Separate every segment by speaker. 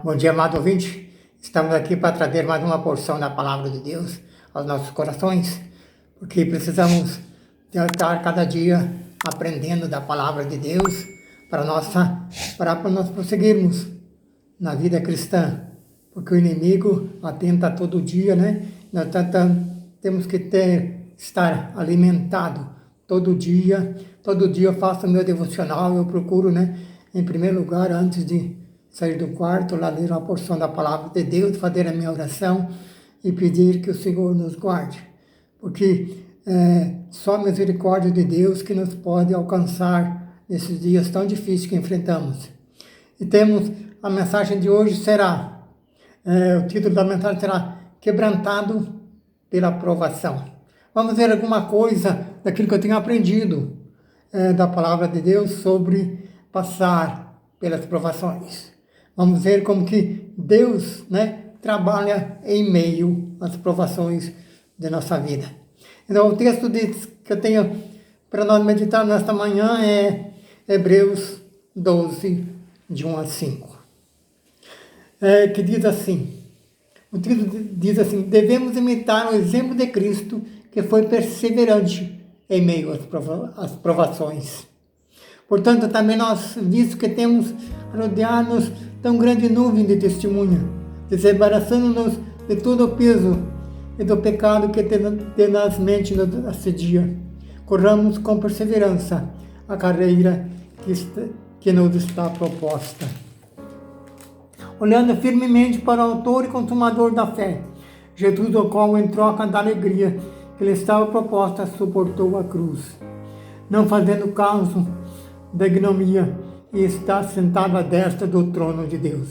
Speaker 1: Bom dia, amado ouvinte. Estamos aqui para trazer mais uma porção da Palavra de Deus aos nossos corações, porque precisamos estar cada dia aprendendo da Palavra de Deus para nós prosseguirmos na vida cristã, porque o inimigo atenta todo dia, né? Nós temos que estar alimentado todo dia. Todo dia eu faço o meu devocional, eu procuro, né? Em primeiro lugar, antes de sair do quarto, lá ler uma porção da Palavra de Deus, fazer a minha oração e pedir que o Senhor nos guarde. Porque só a misericórdia de Deus que nos pode alcançar nesses dias tão difíceis que enfrentamos. E temos, a mensagem de hoje será, o título da mensagem será Quebrantado pela Provação. Vamos ver alguma coisa daquilo que eu tenho aprendido da Palavra de Deus sobre passar pelas provações. Vamos ver como que Deus, né, trabalha em meio às provações de nossa vida. Então, o texto que eu tenho para nós meditar nesta manhã é Hebreus 12, de 1 a 5. Que diz assim, o título diz assim: devemos imitar o exemplo de Cristo, que foi perseverante em meio às provações. Portanto, também nós, visto que temos a rodear-nos tão grande nuvem de testemunha, desembaraçando-nos de todo o peso e do pecado que tenazmente nos assedia, corramos com perseverança a carreira que nos está proposta. Olhando firmemente para o autor e consumador da fé, Jesus, o qual, em troca da alegria que lhe estava proposta, suportou a cruz, não fazendo caso da ignomia, e está sentado à destra do trono de Deus.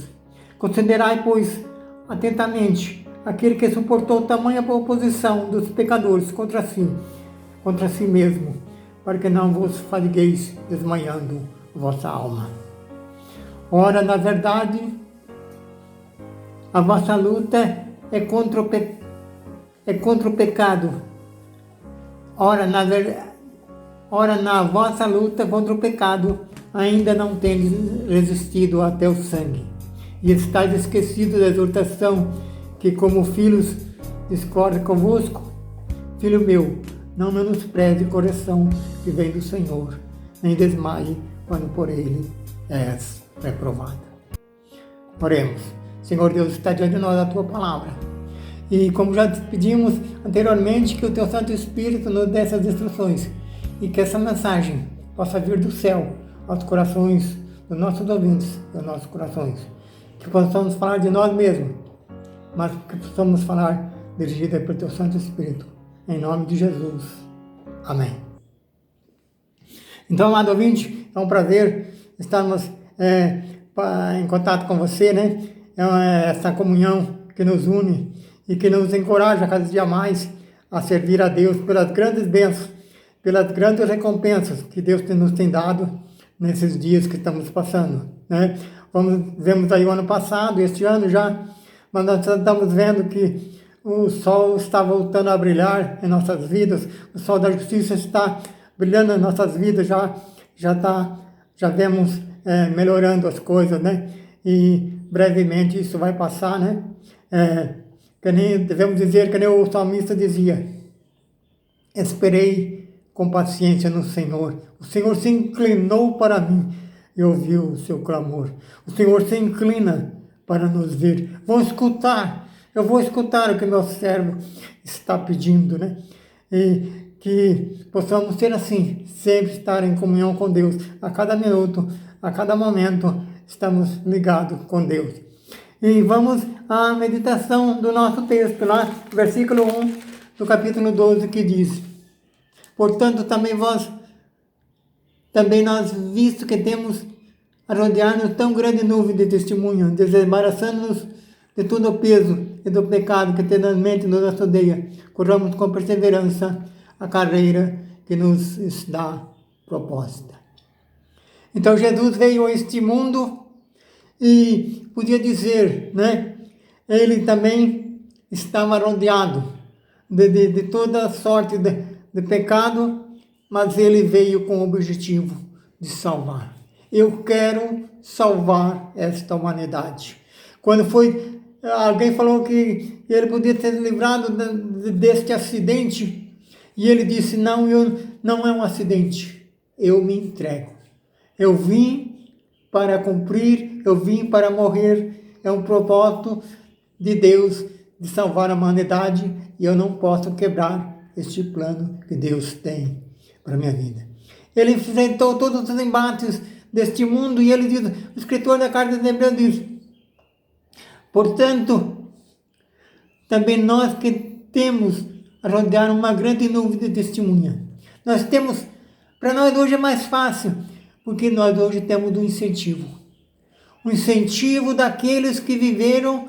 Speaker 1: Considerai, pois, atentamente aquele que suportou tamanha oposição dos pecadores contra si mesmo, para que não vos fatigueis desmanhando vossa alma. Ora, na verdade, a vossa luta é contra o pecado. Ora, na vossa luta contra o pecado, ainda não tendes resistido até o sangue, e estáis esquecidos da exortação que, como filhos, discorre convosco. Filho meu, não menospreze a correção que vem do Senhor, nem desmaie quando por ele és reprovado. Oremos. Senhor Deus, está diante de nós a Tua Palavra. E como já pedimos anteriormente, que o Teu Santo Espírito nos dê essas instruções e que essa mensagem possa vir do céu aos corações dos nossos ouvintes e aos nossos corações. Que possamos falar de nós mesmos, mas que possamos falar dirigida pelo Teu Santo Espírito. Em nome de Jesus. Amém. Então, amado ouvinte, é um prazer estarmos em contato com você, né? Essa comunhão que nos une e que nos encoraja cada dia mais a servir a Deus pelas grandes bênçãos, pelas grandes recompensas que Deus nos tem dado nesses dias que estamos passando, né? Vemos aí o ano passado, este ano já, mas nós estamos vendo que o sol está voltando a brilhar em nossas vidas, o sol da justiça está brilhando em nossas vidas, já vemos melhorando as coisas, né? E brevemente isso vai passar, né? Devemos dizer que nem o salmista dizia: esperei com paciência no Senhor. O Senhor se inclinou para mim e ouviu o seu clamor. O Senhor se inclina para nos ver. Eu vou escutar o que meu servo está pedindo, né? E que possamos ser assim, sempre estar em comunhão com Deus. A cada minuto, a cada momento, estamos ligados com Deus. E vamos à meditação do nosso texto, lá, versículo 1 do capítulo 12, que diz: portanto, também nós, visto que temos a rodear-nos tão grande nuvem de testemunho, desembaraçando-nos de todo o peso e do pecado que tenazmente nos assedia, corramos com perseverança a carreira que nos está proposta. Então, Jesus veio a este mundo e podia dizer, né? Ele também estava rodeado de toda sorte de pecado, mas ele veio com o objetivo de salvar. Eu quero salvar esta humanidade. alguém falou que ele podia ser livrado deste acidente, e ele disse, não é um acidente, eu me entrego. Eu vim para cumprir, eu vim para morrer, é um propósito de Deus de salvar a humanidade, e eu não posso quebrar este plano que Deus tem para a minha vida. Ele enfrentou todos os embates deste mundo, e ele diz, o escritor da carta de Hebreus diz, portanto, também nós que temos a rodear uma grande nuvem de testemunha. Para nós hoje é mais fácil, porque nós hoje temos um incentivo. Um incentivo daqueles que viveram,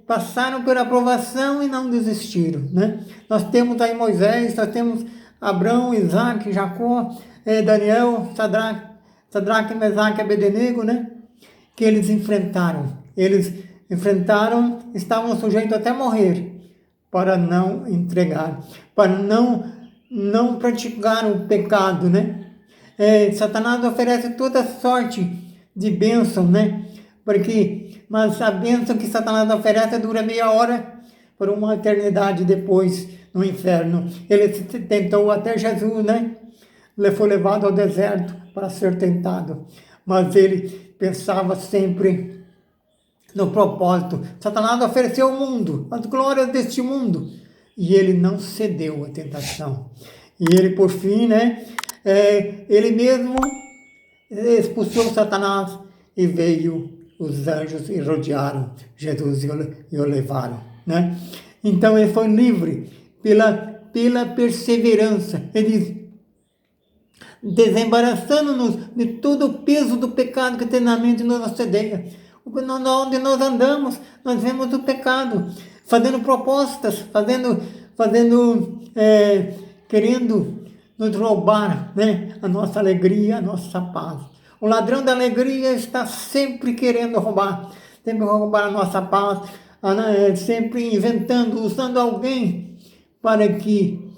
Speaker 1: passaram pela aprovação e não desistiram, né? Nós temos aí Moisés, nós temos Abraão, Isaac, Jacó, Daniel, Sadraque, Mesaque e Abednego, né? Que eles enfrentaram. Estavam sujeitos até morrer para não entregar, para não praticar o pecado, né? Satanás oferece toda sorte de bênção, né? Mas a bênção que Satanás oferece dura meia hora, por uma eternidade depois no inferno. Ele tentou até Jesus, né? Ele foi levado ao deserto para ser tentado, mas ele pensava sempre no propósito. Satanás ofereceu o mundo, as glórias deste mundo, e ele não cedeu à tentação. E ele, por fim, né? Ele mesmo expulsou Satanás, e veio os anjos e rodearam Jesus e o levaram, né? Então ele foi livre pela perseverança. Ele diz, desembaraçando-nos de todo o peso do pecado que eternamente nos assedia. Onde nós andamos, nós vemos o pecado, fazendo propostas, querendo nos roubar, né? A nossa alegria, a nossa paz. O ladrão da alegria está sempre querendo roubar a nossa paz, sempre inventando, usando alguém para que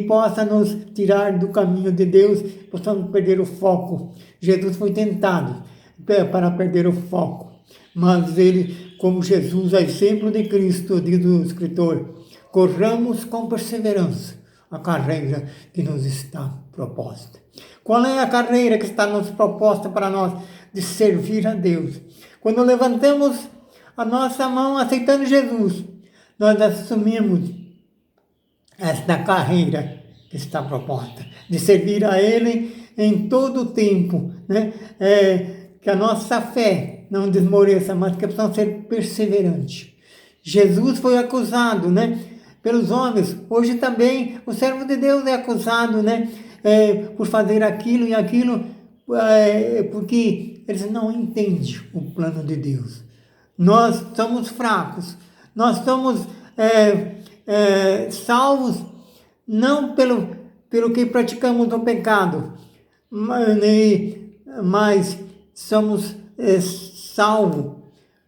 Speaker 1: possa nos tirar do caminho de Deus, possamos perder o foco. Jesus foi tentado para perder o foco, mas ele, como Jesus, é exemplo de Cristo, diz o escritor, corramos com perseverança a carreira que nos está proposta. Qual é a carreira que está nos proposta para nós? De servir a Deus. Quando levantamos a nossa mão aceitando Jesus, nós assumimos esta carreira que está proposta, de servir a Ele em todo o tempo, né? Que a nossa fé não desmoreça, mas que possamos ser perseverantes. Jesus foi acusado, né? Pelos homens. Hoje também o servo de Deus é acusado, né? Por fazer aquilo e aquilo, porque eles não entendem o plano de Deus. Nós somos fracos, nós somos salvos não pelo que praticamos o pecado, mas somos salvos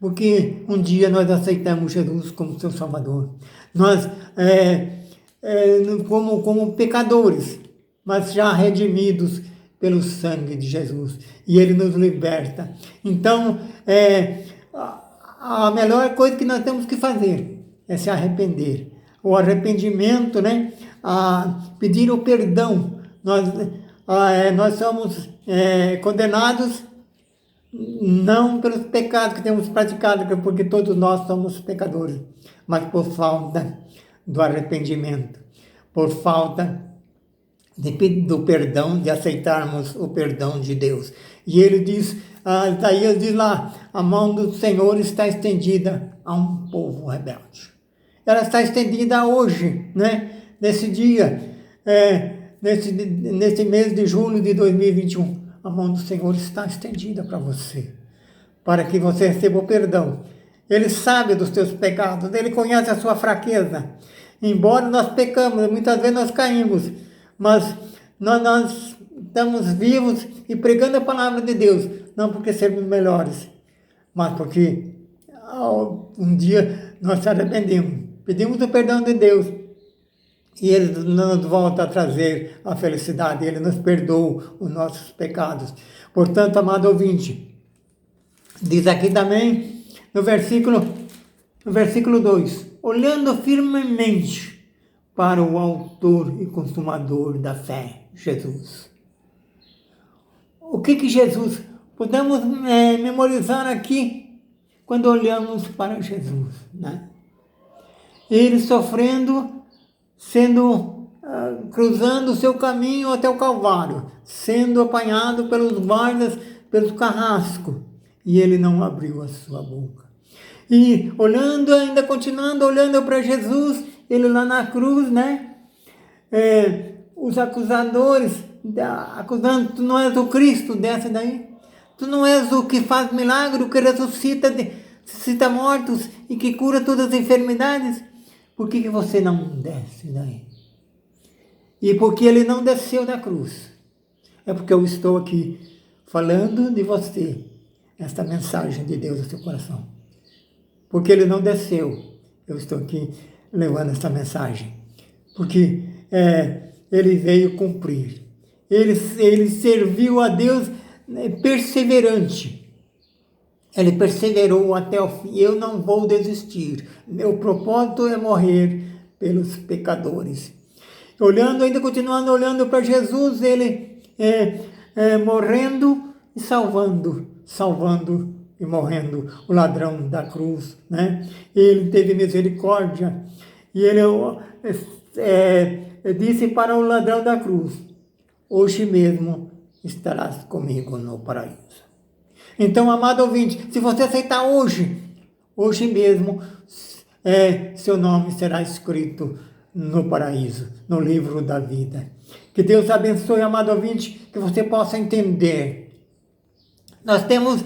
Speaker 1: porque um dia nós aceitamos Jesus como seu Salvador. Nós, como pecadores, mas já redimidos pelo sangue de Jesus, e Ele nos liberta. Então, a melhor coisa que nós temos que fazer é se arrepender. O arrependimento, né? Pedir o perdão. Nós somos condenados não pelos pecados que temos praticado, porque todos nós somos pecadores, mas por falta do arrependimento, por falta do perdão, de aceitarmos o perdão de Deus. E ele diz, Isaías diz lá, a mão do Senhor está estendida a um povo rebelde. Ela está estendida hoje, né? Nesse dia, nesse mês de julho de 2021, a mão do Senhor está estendida para você, para que você receba o perdão. Ele sabe dos teus pecados, Ele conhece a sua fraqueza. Embora nós pecamos, muitas vezes nós caímos, mas nós estamos vivos e pregando a palavra de Deus, não porque sermos melhores, mas porque um dia nós se arrependemos, pedimos o perdão de Deus, e Ele nos volta a trazer a felicidade, Ele nos perdoa os nossos pecados. Portanto, amado ouvinte, Diz aqui também no versículo 2: olhando firmemente para o autor e consumador da fé, Jesus. O que Jesus podemos memorizar aqui quando olhamos para Jesus, né? Ele sofrendo, cruzando o seu caminho até o Calvário, sendo apanhado pelos guardas, pelos carrascos, e ele não abriu a sua boca. E olhando, ainda continuando olhando para Jesus, ele lá na cruz, né? Os acusadores, acusando: tu não és o Cristo, desce daí. Tu não és o que faz milagre, o que ressuscita mortos e que cura todas as enfermidades. Por que você não desce daí? E porque ele não desceu da cruz, é porque eu estou aqui falando de você, esta mensagem de Deus no seu coração. Porque ele não desceu, eu estou aqui levando esta mensagem. Porque ele veio cumprir. Ele serviu a Deus perseverante. Ele perseverou até o fim. Eu não vou desistir. Meu propósito é morrer pelos pecadores. Continuando olhando para Jesus, ele morrendo e salvando e morrendo, o ladrão da cruz, né? Ele teve misericórdia e ele disse para o ladrão da cruz: hoje mesmo estarás comigo no paraíso. Então, amado ouvinte, se você aceitar hoje mesmo, seu nome será escrito no paraíso, no livro da vida. Que Deus abençoe, amado ouvinte, que você possa entender. Nós temos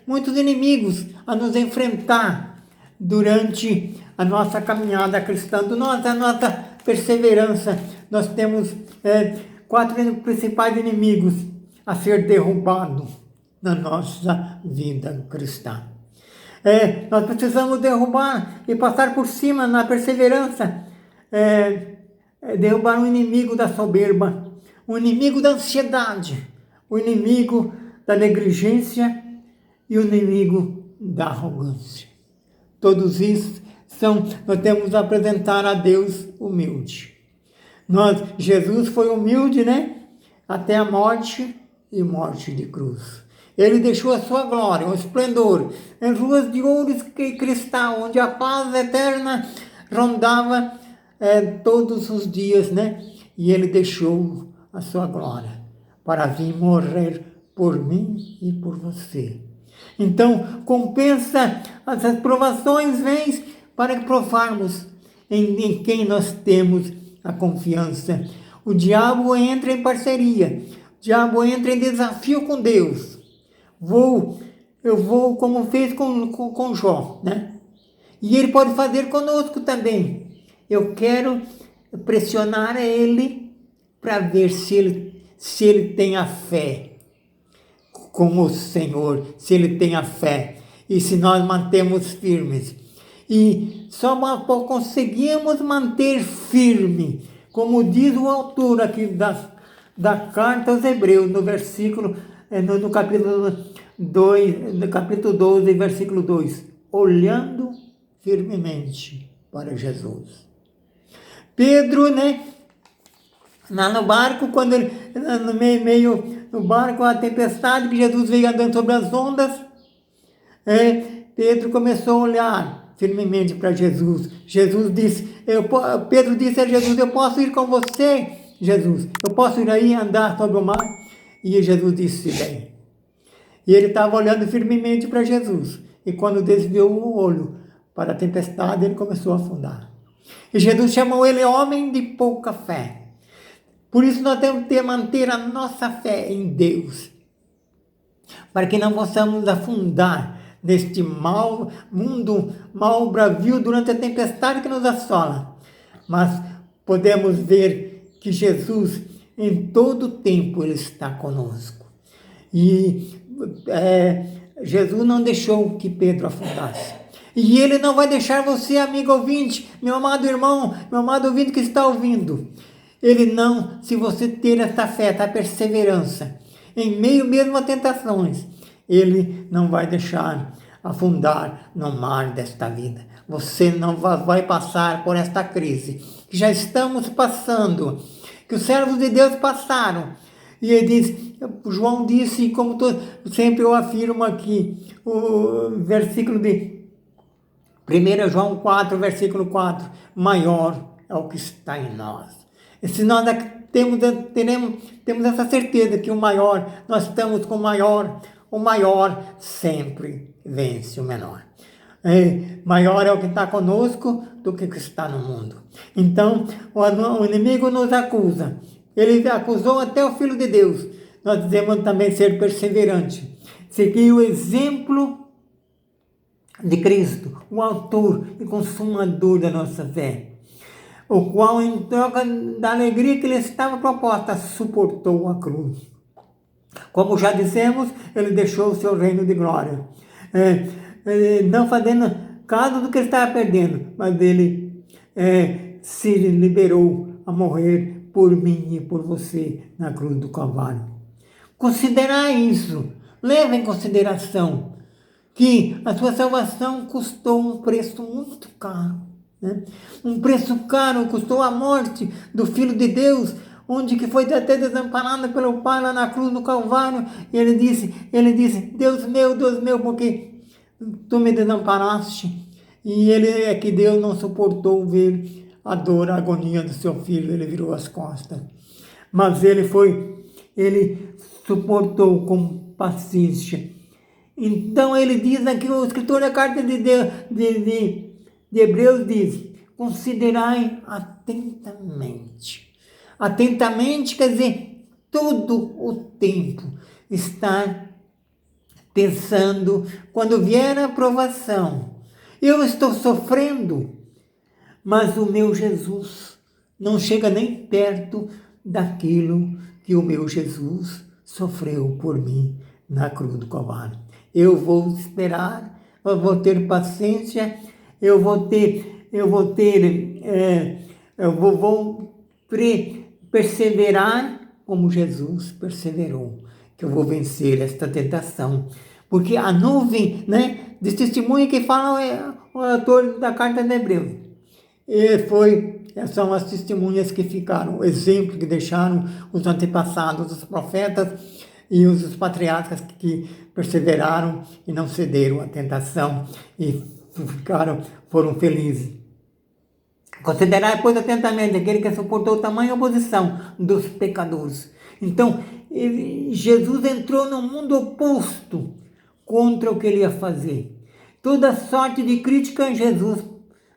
Speaker 1: muitos inimigos a nos enfrentar durante a nossa caminhada cristã, a nossa perseverança. Nós temos 4 principais inimigos a ser derrubados na nossa vida cristã. Nós precisamos derrubar e passar por cima na perseverança, derrubar o inimigo da soberba, o inimigo da ansiedade, o inimigo da negligência e o inimigo da arrogância. Todos isso nós temos que apresentar a Deus humilde. Jesus foi humilde, né? Até a morte e morte de cruz. Ele deixou a sua glória, o esplendor, em ruas de ouro e cristal, onde a paz eterna rondava todos os dias, né? E ele deixou a sua glória para vir morrer por mim e por você. Então, compensa, as provações vêm para que provarmos em quem nós temos a confiança. O diabo entra em parceria, o diabo entra em desafio com Deus. Eu vou como fez com Jó, né? E ele pode fazer conosco também. Eu quero pressionar ele para ver se ele tem a fé com o Senhor, se ele tem a fé e se nós mantemos firmes. E só conseguimos manter firme, como diz o autor aqui da carta aos Hebreus, no versículo, no capítulo 12, versículo 2, olhando firmemente para Jesus. Pedro, né, lá no barco, quando ele, no barco, a tempestade, que Jesus veio andando sobre as ondas, Pedro começou a olhar firmemente para Jesus. Pedro disse a Jesus: eu posso ir com você, Jesus? Eu posso ir aí andar sobre o mar? E Jesus disse: bem. E ele estava olhando firmemente para Jesus. E quando desviou o olho para a tempestade, ele começou a afundar. E Jesus chamou ele homem de pouca fé. Por isso nós temos que manter a nossa fé em Deus, para que não possamos afundar neste mundo mal bravio durante a tempestade que nos assola. Mas podemos ver que Jesus, em todo tempo, ele está conosco. E Jesus não deixou que Pedro afundasse. E ele não vai deixar você, amigo ouvinte, meu amado irmão, meu amado ouvinte que está ouvindo. Ele não, se você ter essa fé, essa perseverança, em meio mesmo a tentações, Ele não vai deixar afundar no mar desta vida. Você não vai passar por esta crise que já estamos passando, que os servos de Deus passaram. E ele diz, João disse, como sempre eu afirmo aqui, o versículo de 1 João 4, versículo 4, maior é o que está em nós. E se nós temos essa certeza que o maior, nós estamos com o maior sempre vence o menor. Maior é o que está conosco do que o que está no mundo. Então, o inimigo nos acusa. Ele acusou até o Filho de Deus. Nós devemos também ser perseverantes. Seguir o exemplo de Cristo, o autor e consumador da nossa fé, o qual, em troca da alegria que lhe estava proposta, suportou a cruz. Como já dissemos, ele deixou o seu reino de glória, não fazendo caso do que ele estava perdendo, mas ele se liberou a morrer por mim e por você na cruz do Calvário. Considerar isso, leve em consideração que a sua salvação custou um preço muito caro. Né? Um preço caro, custou a morte do Filho de Deus, onde que foi até desamparado pelo Pai lá na cruz do Calvário. E ele disse, Deus meu, porque tu me desamparaste. E ele é que Deus não suportou ver a dor, a agonia do seu filho, ele virou as costas. Mas ele suportou com paciência. Então ele diz aqui, o escritor da carta de Hebreus diz, considerai atentamente. Atentamente quer dizer, todo o tempo estar pensando, quando vier a provação, eu estou sofrendo, mas o meu Jesus não chega nem perto daquilo que o meu Jesus sofreu por mim na cruz do Calvário. Eu vou esperar, eu vou ter paciência, eu vou perseverar como Jesus perseverou, que eu vou vencer esta tentação. Porque a nuvem, né, de testemunho que fala o autor da carta de Hebreus, são as testemunhas que ficaram, o exemplo que deixaram os antepassados, os profetas e os patriarcas que perseveraram e não cederam à tentação e foram felizes. Considerai, pois, atentamente aquele que suportou tamanha oposição dos pecadores. Então, Jesus entrou no mundo oposto contra o que ele ia fazer. Toda sorte de crítica Jesus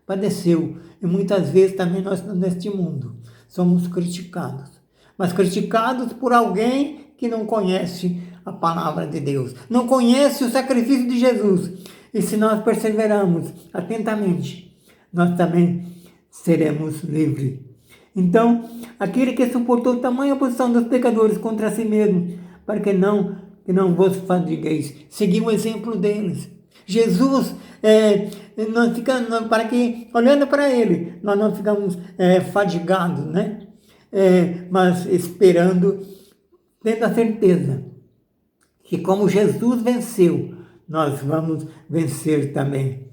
Speaker 1: padeceu. E muitas vezes também nós, neste mundo, somos criticados. Mas criticados por alguém que não conhece a palavra de Deus. Não conhece o sacrifício de Jesus. E se nós perseverarmos atentamente, nós também seremos livres. Então, aquele que suportou tamanha oposição dos pecadores contra si mesmo, para que não vos fadigueis. Seguir o exemplo deles. Jesus, para que, olhando para ele, nós não ficamos fadigados, né? Mas esperando, tendo a certeza que como Jesus venceu, nós vamos vencer também.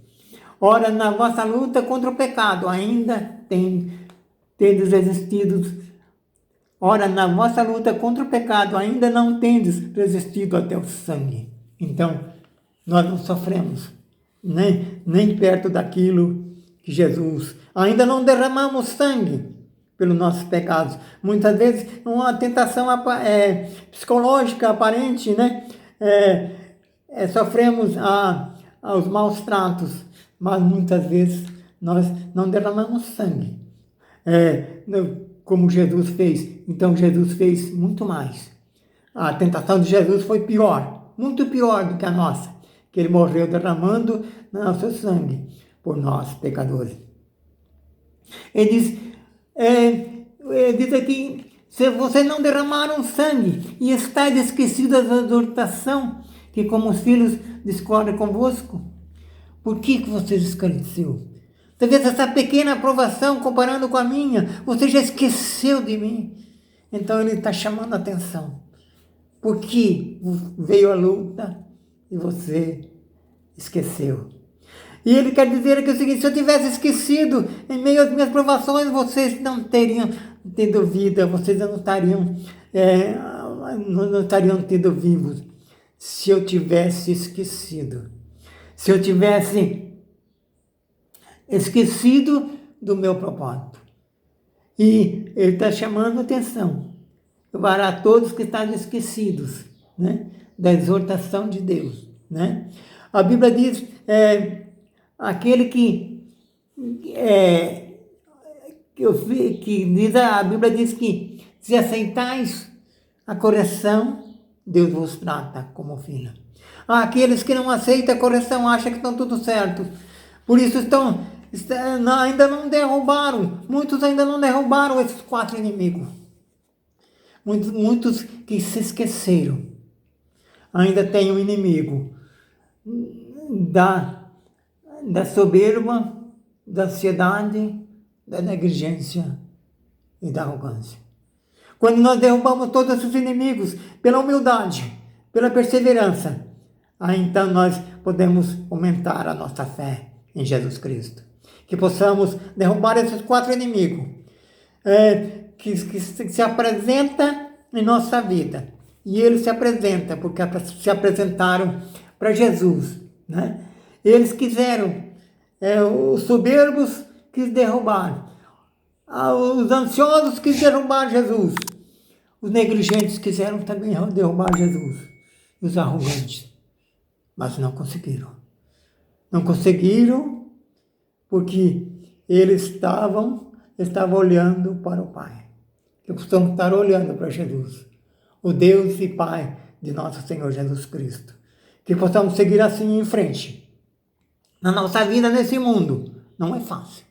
Speaker 1: Ora, na vossa luta contra o pecado, ainda tendes resistido. Ora, na vossa luta contra o pecado, ainda não tendes resistido até o sangue. Então, nós não sofremos, nem perto daquilo que Jesus... Ainda não derramamos sangue pelos nossos pecados. Muitas vezes, uma tentação psicológica aparente, né? Sofremos aos maus tratos, mas muitas vezes nós não derramamos sangue, como Jesus fez. Então Jesus fez muito mais. A tentação de Jesus foi pior, muito pior do que a nossa, que ele morreu derramando nosso sangue por nós, pecadores. Ele diz aqui, se vocês não derramaram sangue e estáis esquecidos da exortação, que como os filhos discordam convosco, por que vocês esclareceu? Talvez essa pequena aprovação, comparando com a minha, você já esqueceu de mim. Então ele está chamando a atenção. Por que veio a luta? e você esqueceu. E ele quer dizer que é o seguinte: se eu tivesse esquecido em meio às minhas provações, vocês não teriam tido vida, vocês não estariam tendo vivos. Se eu tivesse esquecido, se eu tivesse esquecido do meu propósito. E ele está chamando a atenção para todos que estão esquecidos, né, da exortação de Deus, né? A Bíblia diz, aquele a Bíblia diz que se aceitais a correção, Deus vos trata como filho. Aqueles que não aceitam a correção acham que estão tudo certo. Por isso ainda não derrubaram, muitos ainda não derrubaram esses 4 inimigos. Muitos que se esqueceram. Ainda tem um inimigo da soberba, da ansiedade, da negligência e da arrogância. Quando nós derrubamos todos esses inimigos pela humildade, pela perseverança, aí então nós podemos aumentar a nossa fé em Jesus Cristo. Que possamos derrubar esses 4 inimigos que se apresentam em nossa vida. E eles se apresentam porque se apresentaram para Jesus, né? Eles quiseram, os soberbos quis derrubar, os ansiosos quis derrubar Jesus, os negligentes quiseram também derrubar Jesus, os arrogantes, mas não conseguiram. Não conseguiram porque eles estavam olhando para o Pai. Que possamos estar olhando para Jesus, o Deus e Pai de nosso Senhor Jesus Cristo. Que possamos seguir assim em frente. Na nossa vida nesse mundo, não é fácil.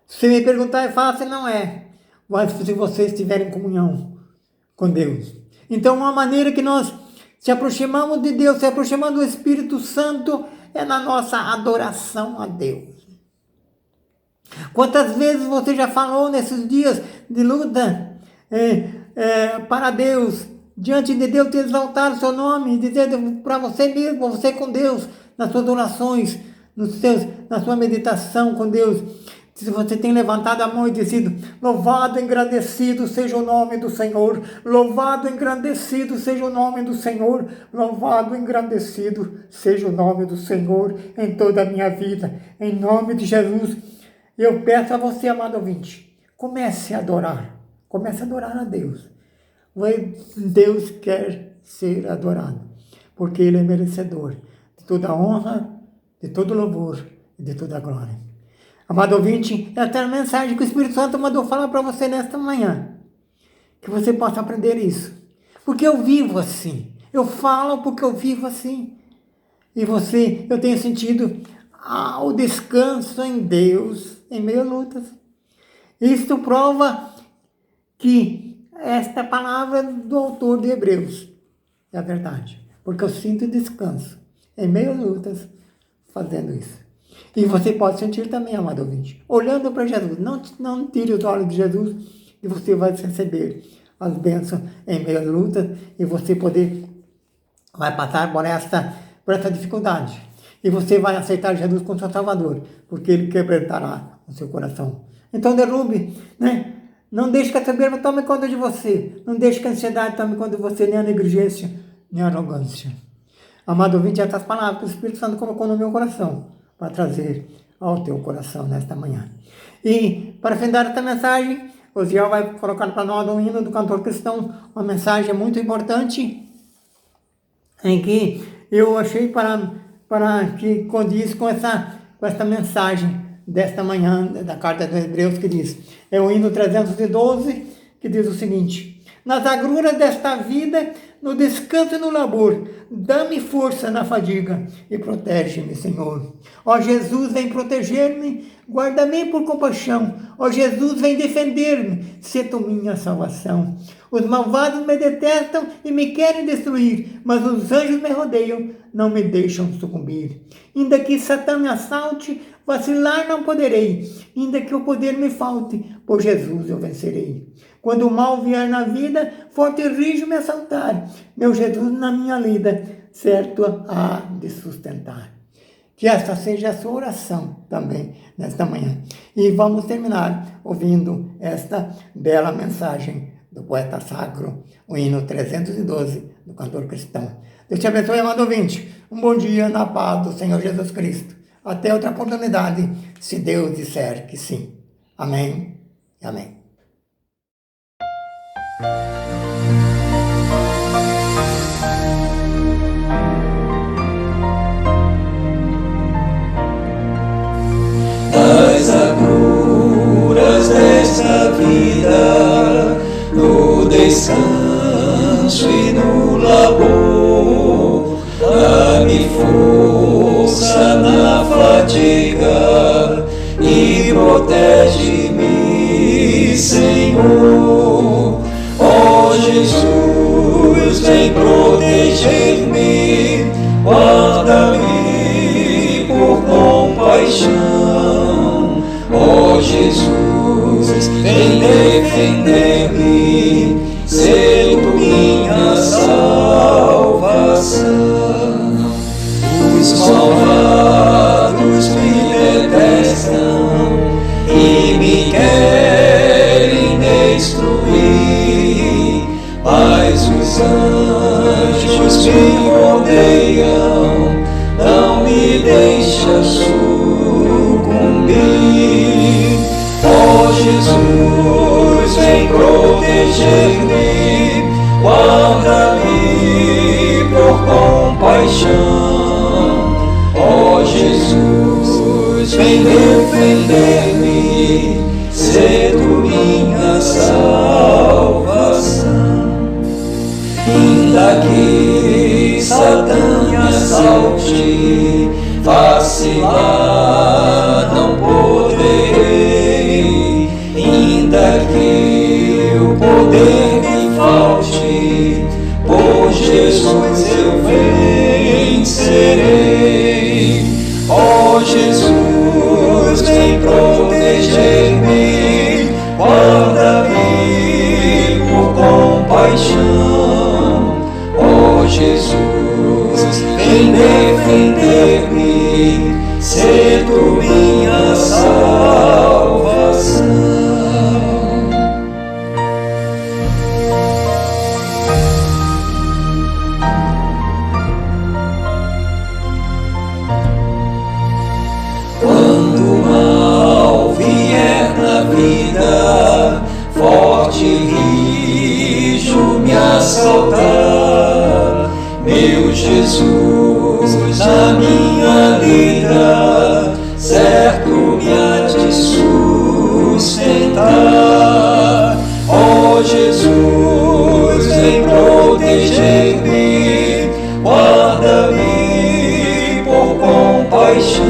Speaker 1: Se me perguntar é fácil, não é. Mas se vocês tiverem comunhão com Deus. Então, uma maneira que nós se aproximamos de Deus, se aproximamos do Espírito Santo, é na nossa adoração a Deus. Quantas vezes você já falou nesses dias de luta para Deus, diante de Deus, te exaltar o seu nome, dizer para você mesmo, você com Deus, nas suas orações, na sua meditação com Deus. Se você tem levantado a mão e dito, louvado e engrandecido seja o nome do Senhor, louvado e engrandecido seja o nome do Senhor, louvado e engrandecido seja o nome do Senhor em toda a minha vida, em nome de Jesus. Eu peço a você, amado ouvinte, comece a adorar a Deus. Deus quer ser adorado, porque Ele é merecedor de toda a honra, de todo louvor e de toda a glória. Amado ouvinte, esta é a mensagem que o Espírito Santo mandou falar para você nesta manhã. Que você possa aprender isso. Porque eu vivo assim. Eu falo porque eu vivo assim. E eu tenho sentido o descanso em Deus em meio a lutas. Isto prova que esta palavra do autor de Hebreus é a verdade. Porque eu sinto descanso em meio a lutas fazendo isso. E você pode sentir também, amado ouvinte, olhando para Jesus. Não tire os olhos de Jesus e você vai receber as bênçãos em meio à luta e você vai passar por essa dificuldade. E você vai aceitar Jesus como seu Salvador, porque Ele quebrantará o seu coração. Então derrube, né? Não deixe que a soberba tome conta de você. Não deixe que a ansiedade tome conta de você, nem a negligência, nem a arrogância. Amado ouvinte, essas palavras que o Espírito Santo colocou no meu coração, para trazer ao teu coração nesta manhã. E, para findar esta mensagem, o Ziel vai colocar para nós um hino do cantor cristão, uma mensagem muito importante, em que eu achei para que condiz com esta mensagem desta manhã, da carta dos Hebreus, que diz, é o hino 312, que diz o seguinte, nas agruras desta vida, no descanso e no labor, dá-me força na fadiga e protege-me, Senhor. Ó Jesus, vem proteger-me, guarda-me por compaixão. Ó Jesus, vem defender-me, sê tu minha salvação. Os malvados me detestam e me querem destruir, mas os anjos me rodeiam, não me deixam sucumbir. Ainda que Satã me assalte, vacilar não poderei. Ainda que o poder me falte, por Jesus eu vencerei. Quando o mal vier na vida, forte rijo me assaltar, meu Jesus na minha lida, certo há de sustentar. Que esta seja a sua oração também nesta manhã. E vamos terminar ouvindo esta bela mensagem do poeta sacro, o hino 312 do cantor cristão. Deus te abençoe, amado ouvinte. Um bom dia na paz do Senhor Jesus Cristo. Até outra oportunidade, se Deus disser que sim. Amém e amém.
Speaker 2: Das agruras desta vida, no descanso e no labor, dá-me força na fadiga e protege-me, Senhor. Ó Jesus, vem proteger-me, guarda-me por compaixão. Ó Jesus, vem defender-me, sendo minha salvação. Os malvados me detestam e me querem destruir, mas os anjos me rodeiam, não me deixa sucumbir. Ó Jesus, vem proteger-me, guarda-me por compaixão. Ó Jesus, vem defender-me, sendo minha salvação. Ainda que Satã me assalte, vacilar não poderei. Ainda que o poder me falte, por Jesus eu vencerei. Ó Jesus, vem proteger-me, guarda-me por compaixão. Ó Jesus, vem defender-me, sendo minha salvação. Quando o mal vier na vida, forte rijo me assaltar, meu Jesus, na minha lida, certo me há de sustentar. Ó Jesus, vem proteger-me, guarda-me por compaixão.